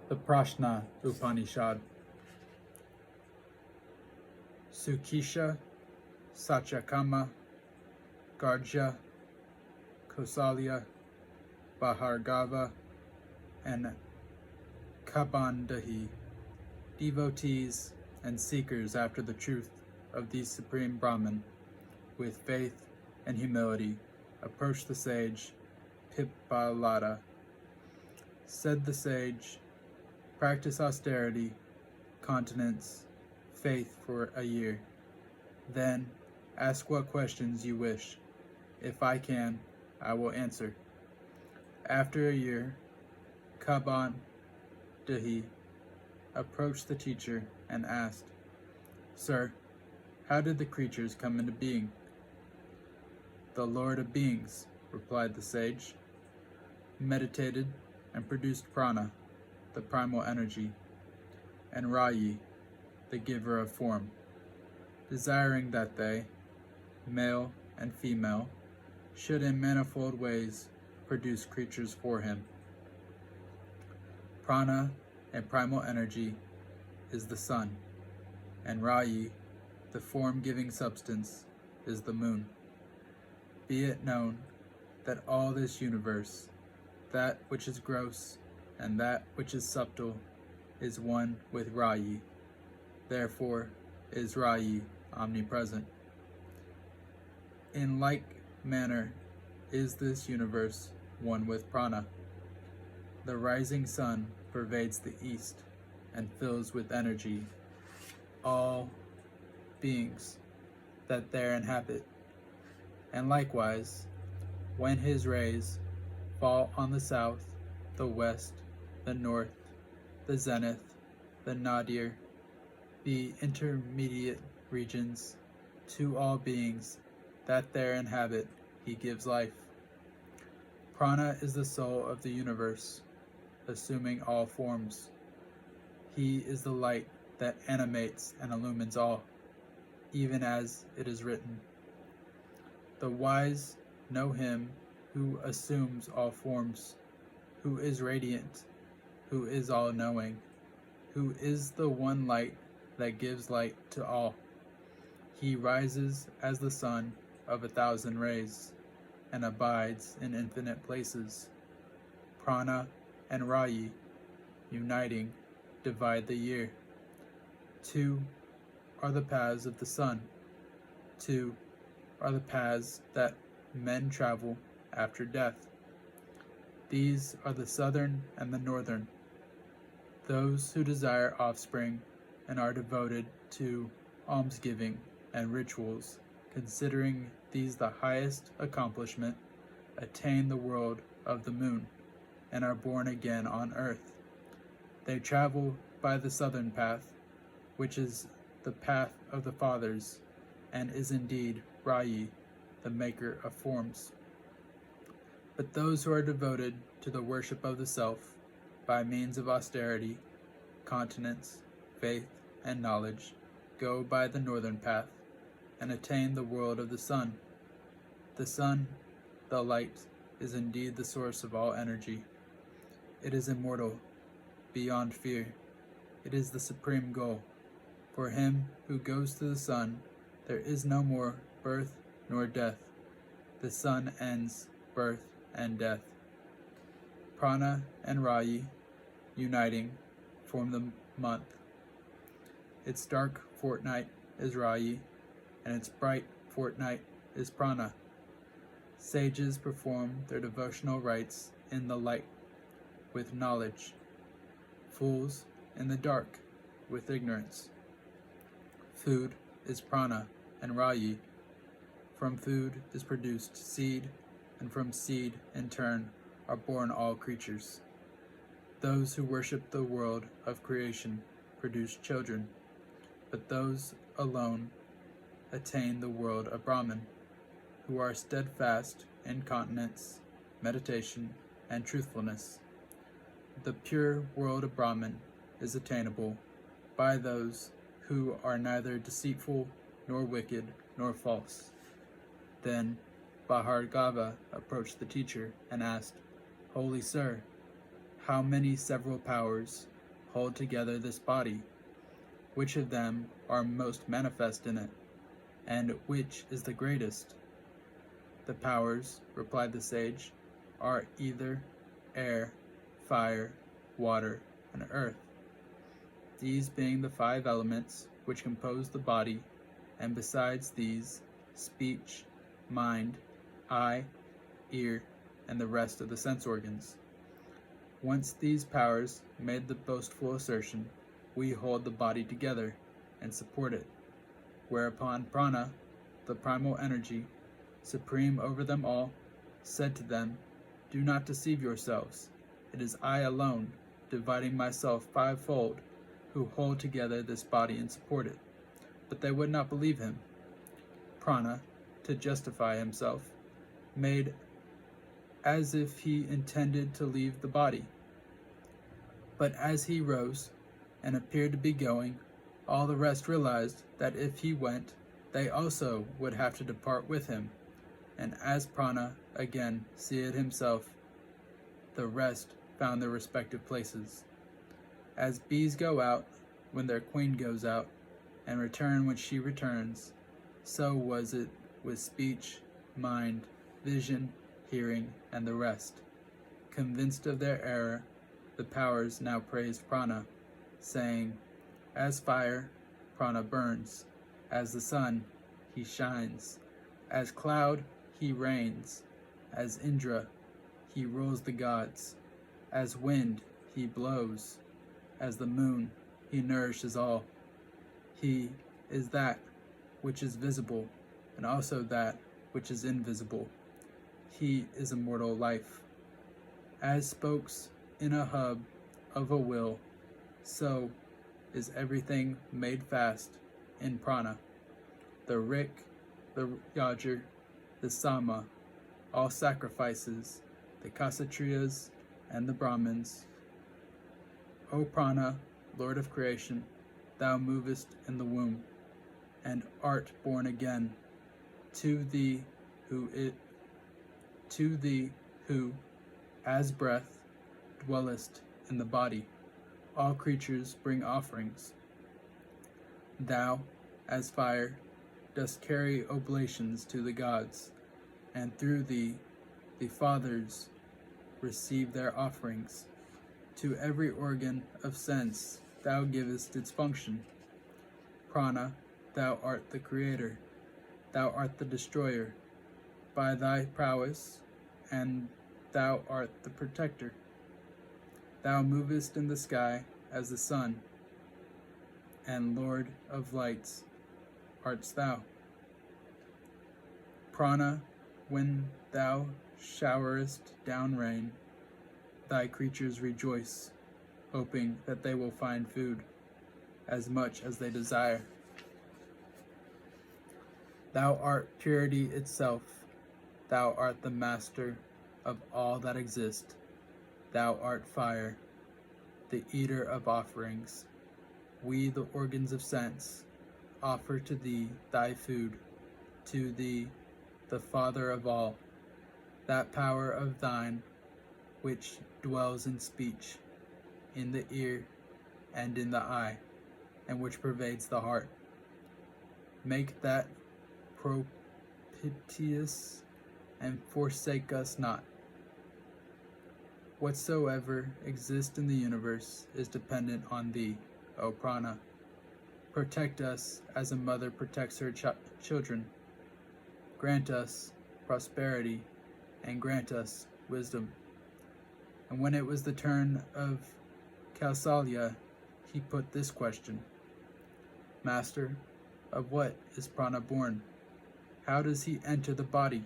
The Prashna Upanishad. Sukisha, Satyakama, Garja, Kosalya, Bhargava, and Kabandahi, devotees and seekers after the truth of the Supreme Brahman, with faith and humility, approach the sage Pippalada. Said the sage, practice austerity, continence, faith for a year. Then ask what questions you wish. If I can, I will answer. After a year, Kabandahi approached the teacher and asked, Sir, how did the creatures come into being? The Lord of Beings, replied the sage, meditated and produced prana, the primal energy, and Rayi, the giver of form, desiring that they, male and female, should in manifold ways produce creatures for him. Prana and primal energy is the sun, and Rayi, the form-giving substance, is the moon. Be it known that all this universe, that which is gross and that which is subtle, is one with Rayi. Therefore is Rayi omnipresent. In like manner is this universe one with prana. The rising sun pervades the east and fills with energy all beings that there inhabit. And likewise, when his rays fall on the south, the west, the north, the zenith, the nadir, the intermediate regions, to all beings that there inhabit, he gives life. Prana is the soul of the universe, assuming all forms. He is the light that animates and illumines all, even as it is written. The wise know him who assumes all forms, who is radiant, who is all-knowing, who is the one light that gives light to all. He rises as the sun of 1,000 rays, and abides in infinite places. Prana and Rayi, uniting, divide the year. 2 are the paths of the sun. 2 are the paths that men travel after death. These are the southern and the northern. Those who desire offspring and are devoted to almsgiving and rituals, considering these the highest accomplishment, attain the world of the moon and are born again on earth. They travel by the southern path, which is the path of the fathers, and is indeed Rayi, the maker of forms. But those who are devoted to the worship of the self, by means of austerity, continence, faith, and knowledge, go by the northern path, and attain the world of the sun. The sun, the light, is indeed the source of all energy. It is immortal, beyond fear. It is the supreme goal. For him who goes to the sun, there is no more birth nor death. The sun ends birth and death. Prana and Rayi, uniting, form the month. Its dark fortnight is Rayi, and its bright fortnight is Prana. Sages perform their devotional rites in the light, with knowledge. Fools in the dark, with ignorance. Food is Prana and Rayi. From food is produced seed, and from seed, in turn, are born all creatures. Those who worship the world of creation produce children, but those alone attain the world of Brahman, who are steadfast in continence, meditation, and truthfulness. The pure world of Brahman is attainable by those who are neither deceitful, nor wicked, nor false. Then Bhargava approached the teacher and asked, Holy Sir, how many several powers hold together this body? Which of them are most manifest in it, and which is the greatest? The powers, replied the sage, are either air, fire, water, and earth, these being the 5 elements which compose the body, and besides these, speech, mind, eye, ear, and the rest of the sense organs. Once these powers made the boastful assertion, we hold the body together and support it, whereupon Prana, the primal energy, supreme over them all, said to them, do not deceive yourselves. It is I alone, dividing myself 5-fold, who hold together this body and support it. But they would not believe him. Prana, to justify himself, made as if he intended to leave the body. But as he rose and appeared to be going, all the rest realized that if he went, they also would have to depart with him. And as Prana again seated himself, the rest found their respective places. As bees go out when their queen goes out, and return when she returns, so was it with speech, mind, vision, hearing, and the rest. Convinced of their error, the powers now praised Prana, saying, as fire, Prana burns, as the sun, he shines, as cloud, he reigns, as Indra, he rules the gods, as wind, he blows, as the moon, he nourishes all. He is that which is visible, and also that which is invisible. He is immortal life. As spokes in a hub of a will, so is everything made fast in Prana. The Rik, the Yajur, the Sama, all sacrifices, the Kshatriyas and the Brahmins. O Prana, Lord of creation, thou movest in the womb, and art born again. To thee who, as breath, dwellest in the body, all creatures bring offerings. Thou, as fire, dost carry oblations to the gods, and through thee the fathers receive their offerings. To every organ of sense thou givest its function. Prana, thou art the creator, thou art the destroyer, by thy prowess, and thou art the protector. Thou movest in the sky as the sun, and Lord of lights artst thou. Prana, when thou showerest down rain, thy creatures rejoice, hoping that they will find food, as much as they desire. Thou art purity itself, thou art the master of all that exist. Thou art fire, the eater of offerings. We, the organs of sense, offer to thee thy food, to thee, the Father of all, that power of thine which dwells in speech, in the ear, and in the eye, and which pervades the heart. Make that propitious, and forsake us not. Whatsoever exists in the universe is dependent on thee, O Prana. Protect us as a mother protects her children. Grant us prosperity, and grant us wisdom. And when it was the turn of Kausalya, he put this question: Master, of what is Prana born? How does he enter the body?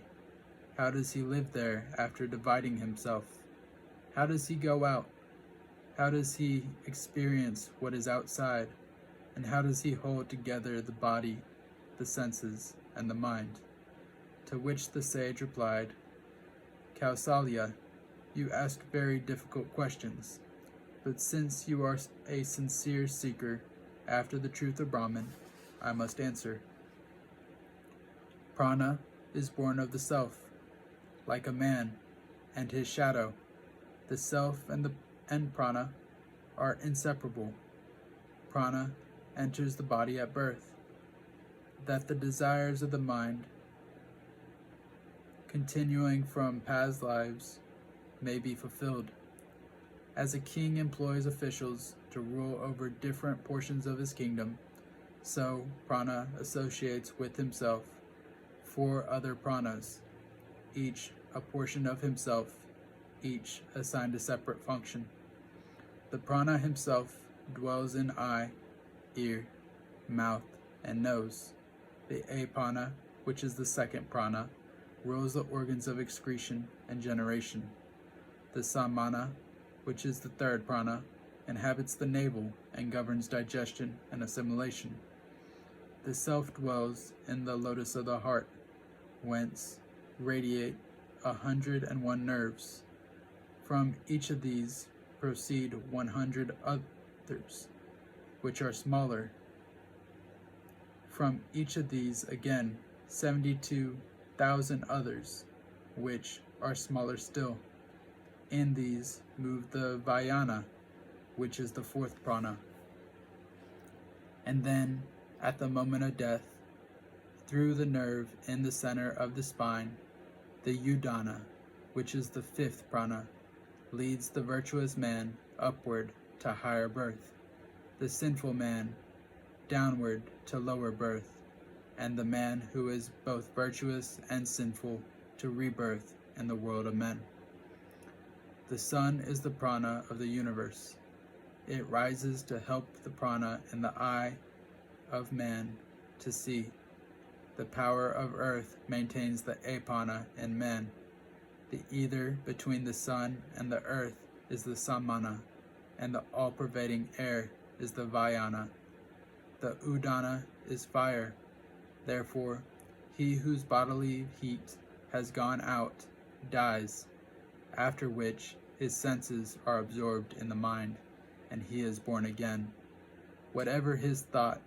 How does he live there after dividing himself? How does he go out? How does he experience what is outside? And how does he hold together the body, the senses, and the mind? To which the sage replied, Kausalya, you ask very difficult questions, but since you are a sincere seeker after the truth of Brahman, I must answer. Prana is born of the self, like a man, and his shadow. The self and Prana are inseparable. Prana enters the body at birth, that the desires of the mind, continuing from past lives, may be fulfilled. As a king employs officials to rule over different portions of his kingdom, so prana associates with himself 4 other pranas, each a portion of himself, each assigned a separate function. The prana himself dwells in eye, ear, mouth, and nose. The apana, which is the second prana, rules the organs of excretion and generation. The samana, which is the third prana, inhabits the navel and governs digestion and assimilation. The self dwells in the lotus of the heart, whence radiate 101 nerves. From each of these proceed 100 others, which are smaller. From each of these again 72,000 others, which are smaller still. In these move the Vayana, which is the 4th prana. And then, at the moment of death, through the nerve in the center of the spine, the Udana, which is the 5th prana, leads the virtuous man upward to higher birth, the sinful man downward to lower birth, and the man who is both virtuous and sinful to rebirth in the world of men. The sun is the prana of the universe. It rises to help the prana in the eye of man to see. The power of earth maintains the apana in man. The ether between the sun and the earth is the samana, and the all-pervading air is the vayana. The udana is fire. Therefore, he whose bodily heat has gone out dies, after which his senses are absorbed in the mind, and he is born again. Whatever his thought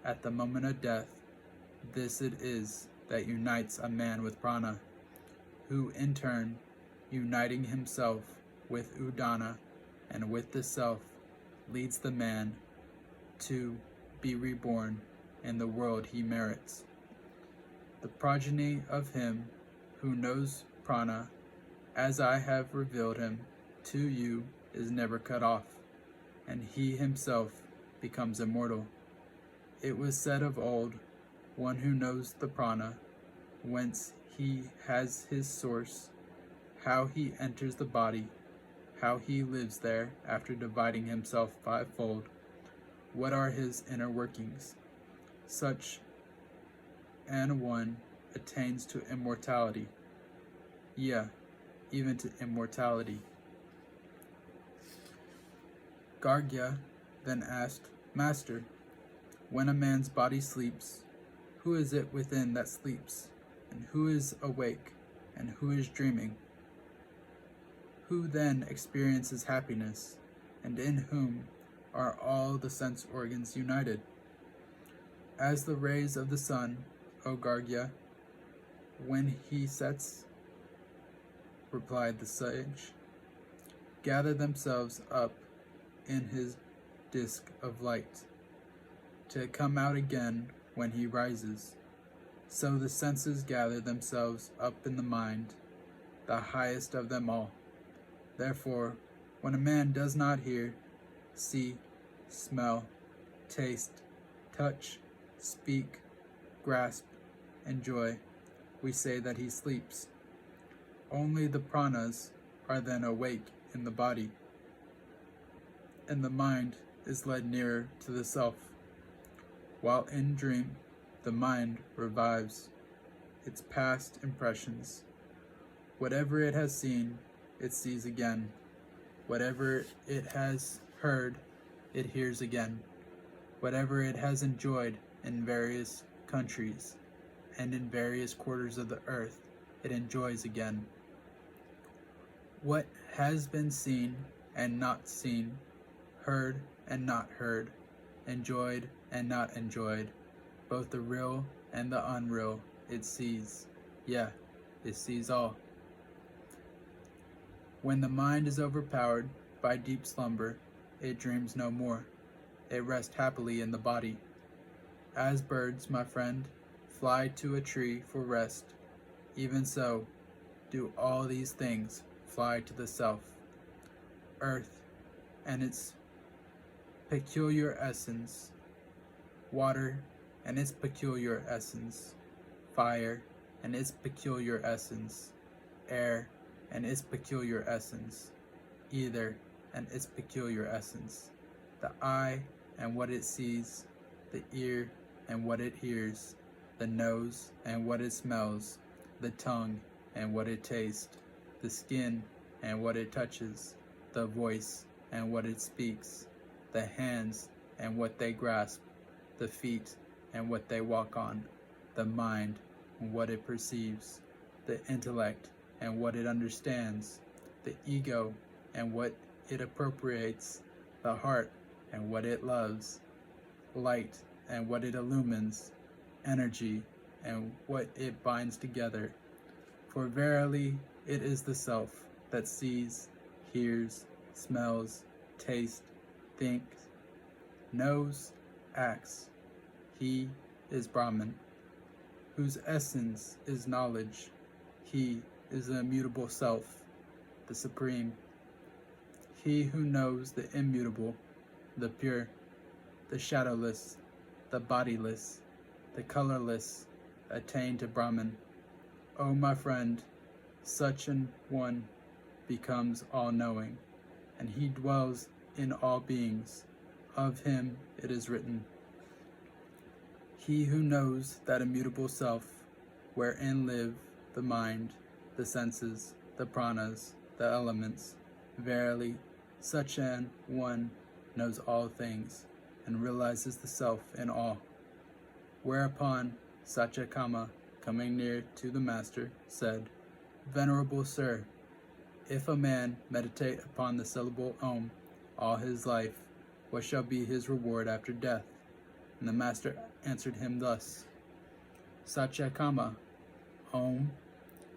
at the moment of death, this it is that unites a man with prana, who in turn, uniting himself with udana and with the self, leads the man to be reborn in the world he merits. The progeny of him who knows prana, as I have revealed him to you, is never cut off, and he himself becomes immortal. It was said of old, one who knows the prana, whence he has his source, how he enters the body, how he lives there after dividing himself 5-fold, what are his inner workings. Such an one attains to immortality, yea, even to immortality. Gargya then asked, Master, when a man's body sleeps, who is it within that sleeps, and who is awake, and who is dreaming? Who then experiences happiness, and in whom are all the sense organs united? As the rays of the sun, O Gargya, when he sets, replied the sage, gather themselves up in his disk of light, to come out again when he rises. So the senses gather themselves up in the mind, the highest of them all. Therefore, when a man does not hear, see, smell, taste, touch, speak, grasp, enjoy, we say that he sleeps. Only the pranas are then awake in the body, and the mind is led nearer to the self, while in dream the mind revives its past impressions. Whatever it has seen, it sees again. Whatever it has heard, it hears again. Whatever it has enjoyed in various countries and in various quarters of the earth, it enjoys again. What has been seen and not seen, heard and not heard, enjoyed and not enjoyed, both the real and the unreal, it sees. Yeah, it sees all. When the mind is overpowered by deep slumber, it dreams no more. It rests happily in the body. As birds, my friend, fly to a tree for rest, even so do all these things fly to the self. Earth and its peculiar essence, water and its peculiar essence, fire and its peculiar essence, air and its peculiar essence, ether and its peculiar essence, the eye and what it sees, the ear and what it hears, the nose and what it smells, the tongue and what it tastes, the skin and what it touches, the voice and what it speaks, the hands and what they grasp, the feet and what they walk on, the mind and what it perceives, the intellect and what it understands, the ego and what it appropriates, the heart and what it loves, light and what it illumines, energy and what it binds together. For verily it is the self that sees, hears, smells, tastes, thinks, knows, acts. He is Brahman, whose essence is knowledge. He is the immutable self, the supreme. He who knows the immutable, the pure, the shadowless, the bodiless, the colorless, attain to Brahman. O my friend, such an one becomes all-knowing, and he dwells in all beings. Of him it is written, he who knows that immutable self, wherein live the mind, the senses, the pranas, the elements, verily, such an one knows all things, and realizes the self in all. Whereupon Satyakama, coming near to the master, said, Venerable sir, if a man meditate upon the syllable Om all his life, what shall be his reward after death? And the master answered him thus, Satyakama, Om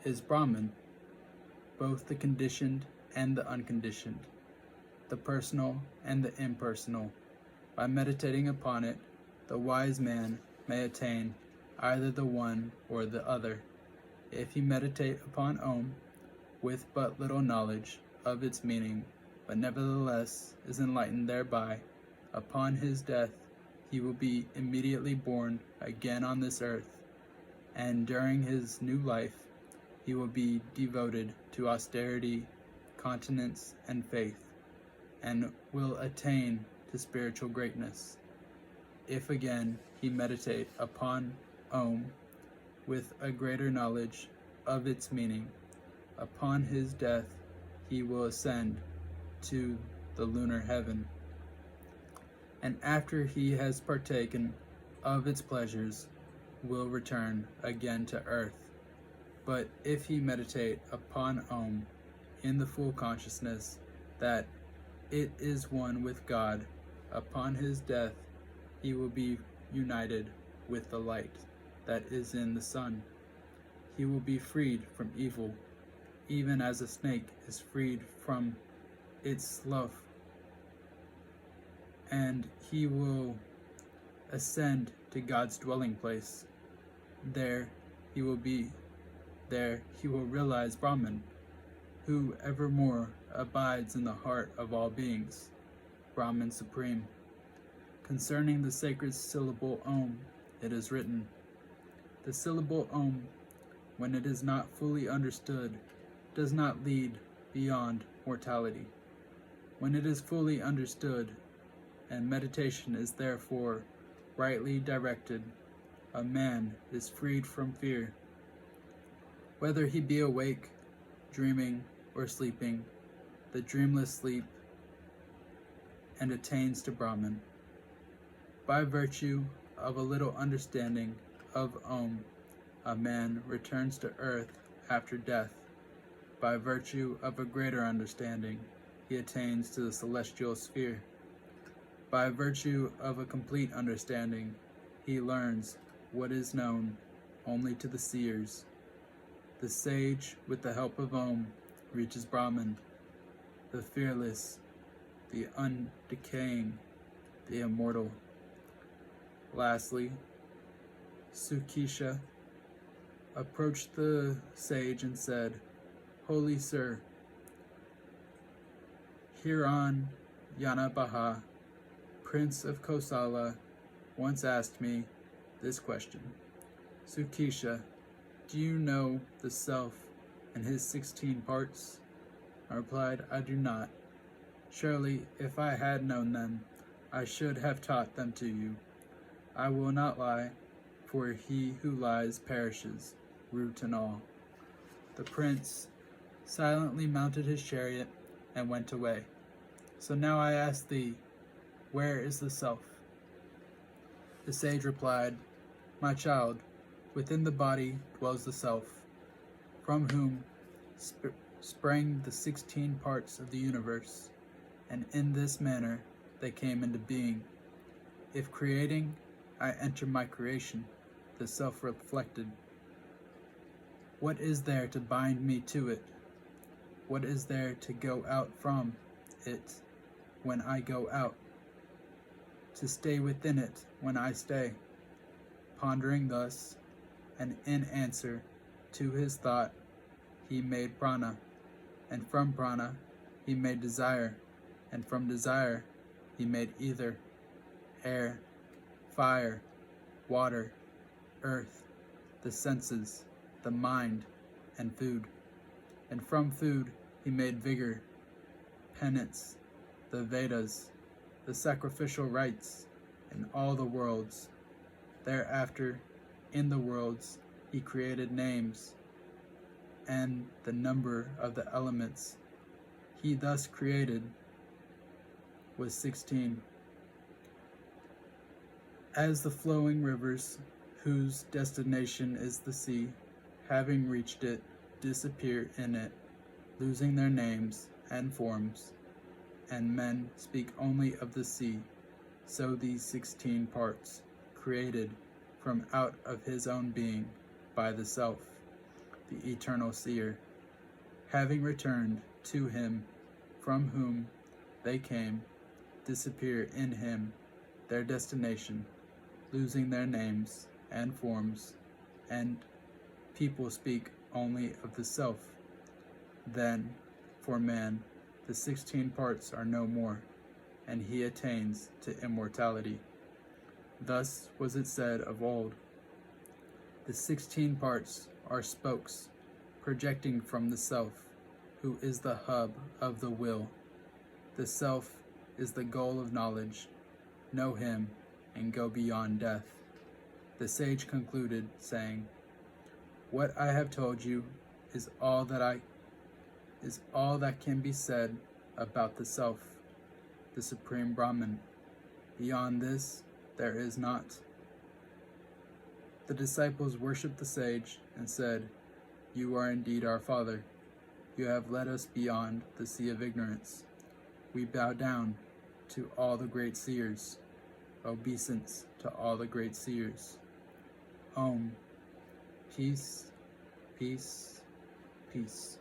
is Brahman, both the conditioned and the unconditioned, the personal and the impersonal. By meditating upon it, the wise man may attain either the one or the other. If he meditate upon Om with but little knowledge of its meaning, but nevertheless is enlightened thereby, upon his death he will be immediately born again on this earth, and during his new life he will be devoted to austerity, continence, and faith, and will attain to spiritual greatness. If again he meditate upon Om with a greater knowledge of its meaning, upon his death he will ascend to the lunar heaven, and after he has partaken of its pleasures, will return again to earth. But if he meditate upon Om in the full consciousness that it is one with God, upon his death he will be united with the light that is in the sun. He will be freed from evil, even as a snake is freed from its slough, and he will ascend to God's dwelling place. There he will realize Brahman, who evermore abides in the heart of all beings, Brahman supreme. Concerning the sacred syllable Om, it is written, the syllable Om, when it is not fully understood, does not lead beyond mortality. When it is fully understood, and meditation is therefore rightly directed, a man is freed from fear. Whether he be awake, dreaming, or sleeping, the dreamless sleep, and attains to Brahman. By virtue of a little understanding of Om, a man returns to earth after death. By virtue of a greater understanding, he attains to the celestial sphere. By virtue of a complete understanding, he learns what is known only to the seers. The sage, with the help of Om, reaches Brahman, the fearless, the undecaying, the immortal. Lastly, Sukesha approached the sage and said, "Holy sir, Hiran Yanabaha, Prince of Kosala, once asked me this question. Sukesha, do you know the self and his 16 parts?" I replied, "I do not. Surely, if I had known them, I should have taught them to you. I will not lie, for he who lies perishes, root and all." The prince silently mounted his chariot and went away. So now I ask thee, where is the self? The sage replied, "My child, within the body dwells the self, from whom sprang the 16 parts of the universe, and in this manner they came into being. If creating, I enter my creation, the self reflected. What is there to bind me to it? What is there to go out from it when I go out? To stay within it when I stay?" Pondering thus, and in answer to his thought, he made prana, and from prana he made desire, and from desire he made ether, air, fire, water, earth, the senses, the mind, and food. And from food he made vigor, penance, the Vedas, the sacrificial rites, and all the worlds. Thereafter, in the worlds, he created names, and the number of the elements he thus created was 16. As the flowing rivers, whose destination is the sea, having reached it, disappear in it, losing their names and forms, and men speak only of the sea, so these 16 parts, created from out of his own being by the self, the eternal seer, having returned to him from whom they came, disappear in him, their destination, losing their names and forms, and people speak only of the self. Then, for man, the 16 parts are no more, and he attains to immortality. Thus was it said of old, the 16 parts are spokes, projecting from the self, who is the hub of the will. The self is the goal of knowledge. Know him and go beyond death. The sage concluded, saying, "What I have told you is all that can be said about the self, the supreme Brahman. Beyond this, there is not." The disciples worshipped the sage and said, "You are indeed our Father. You have led us beyond the sea of ignorance. We bow down to all the great seers, obeisance to all the great seers. Om. Peace, peace, peace."